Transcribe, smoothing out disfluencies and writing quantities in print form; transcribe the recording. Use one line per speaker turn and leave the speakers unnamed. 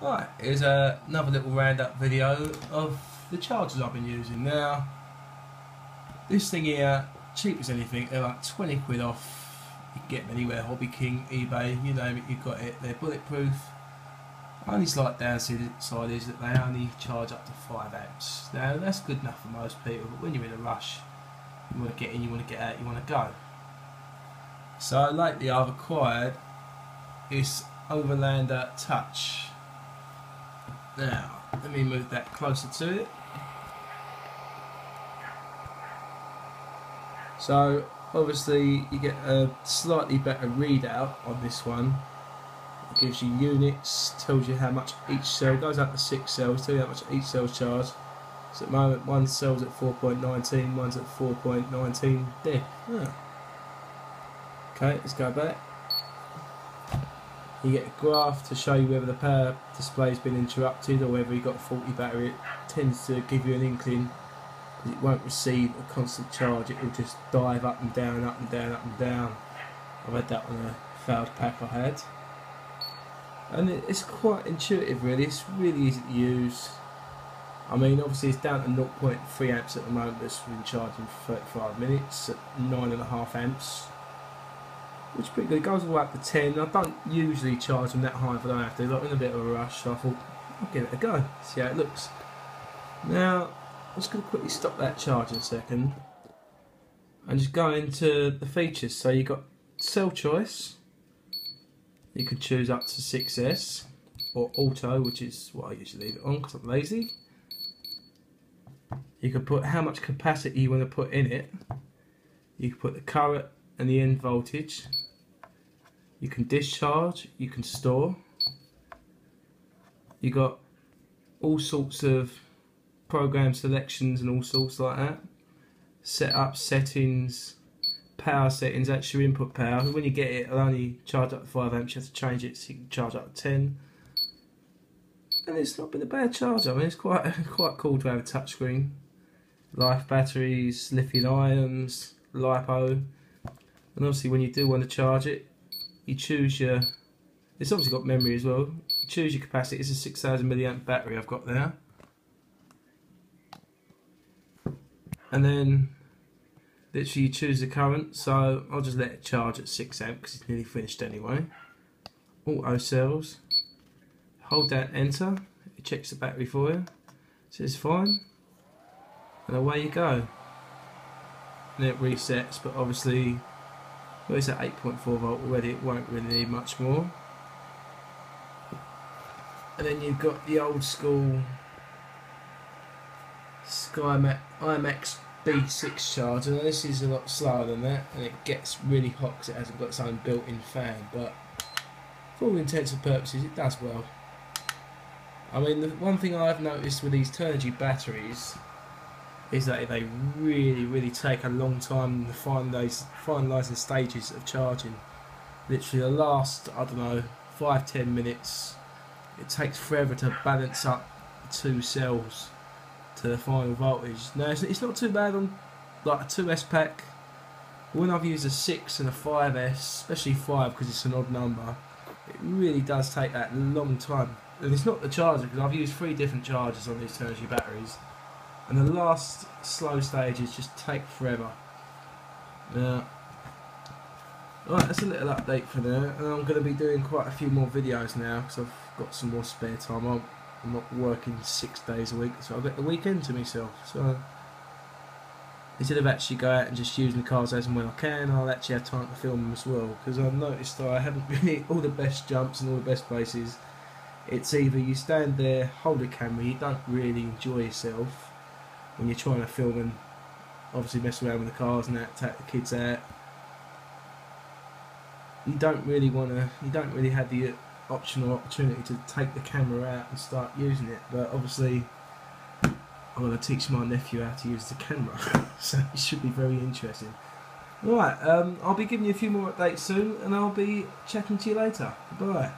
Right, here's another little roundup video of the chargers I've been using. Now, this thing here, cheap as anything, they're like 20 quid off. You can get them anywhere, Hobby King, eBay, you name it, you've got it. They're bulletproof. Only slight downside is that they only charge up to 5 amps. Now, that's good enough for most people, but when you're in a rush, you want to get in, you want to get out, you want to go. So lately I've acquired this Overlander Touch. Now, let me move that closer to it. So, obviously, you get a slightly better readout on this one. It gives you units, tells you how much each cell goes up to 6 cells, tells you how much each cell's charged. So at the moment, one cell's at 4.19, one's at 4.19 dead. Okay, let's go back. You get a graph to show you whether the power display's been interrupted or whether you've got a faulty battery. It tends to give you an inkling because it won't receive a constant charge. It will just dive up and down, up and down, up and down. I've had that on a failed pack I had. And it's quite intuitive really, it's really easy to use. I mean, obviously it's down to 0.3 amps at the moment, but it's been charging for 35 minutes at 9.5 amps. Which is pretty good. It goes all the way up to 10. I don't usually charge them that high if I don't have to. Like in a bit of a rush, so I thought I'll give it a go, see how it looks. Now, I'm just going to quickly stop that charge in a second and just go into the features. So you've got cell choice. You can choose up to 6S or auto, which is what I usually leave it on because I'm lazy. You can put how much capacity you want to put in it. You can put the current and the end voltage. You can discharge, you can store. You got all sorts of program selections and all sorts like that. Setup, settings, power settings, that's your input power. When you get it, it'll only charge up to 5 amps, you have to change it so you can charge up to 10. And it's not been a bad charger. I mean, it's quite cool to have a touchscreen. Life batteries, lithium ions, lipo. And obviously when you do want to charge it, you choose your, it's obviously got memory as well, you choose your capacity. It's a 6000 milliamp battery I've got there. And then literally you choose the current, so I'll just let it charge at 6 amp because it's nearly finished anyway. Auto cells, hold down enter, it checks the battery for you, says fine, and away you go. And it resets, but obviously, well, it's at 8.4 volt already, it won't really need much more. And then you've got the old school imax B6 charger. Now this is a lot slower than that, and it gets really hot because it hasn't got its own built-in fan, but for all intents and purposes it does well. I mean, the one thing I've noticed with these Turnigy batteries is that they really take a long time in the finalising stages of charging. Literally the last, I don't know, 5-10 minutes, it takes forever to balance up the 2 cells to the final voltage. Now it's not too bad on like a 2S pack. When I've used a 6 and a 5S, especially 5 because it's an odd number, it really does take that long time. And it's not the charger because I've used 3 different chargers on these Turnigy batteries. And the last slow stages just take forever. Now, right, that's a little update for now, and I'm going to be doing quite a few more videos now because I've got some more spare time. I'm not working 6 days a week, so I've got the weekend to myself. So instead of actually go out and just using the cars as and when I can, I'll actually have time to film them as well. Because I've noticed that I haven't really all the best jumps and all the best places. It's either you stand there, hold a camera, you don't really enjoy yourself when you're trying to film and obviously mess around with the cars and that, take the kids out. You don't really have the option or opportunity to take the camera out and start using it, but obviously I'm going to teach my nephew how to use the camera, so it should be very interesting. Alright, I'll be giving you a few more updates soon, and I'll be chatting to you later. Goodbye.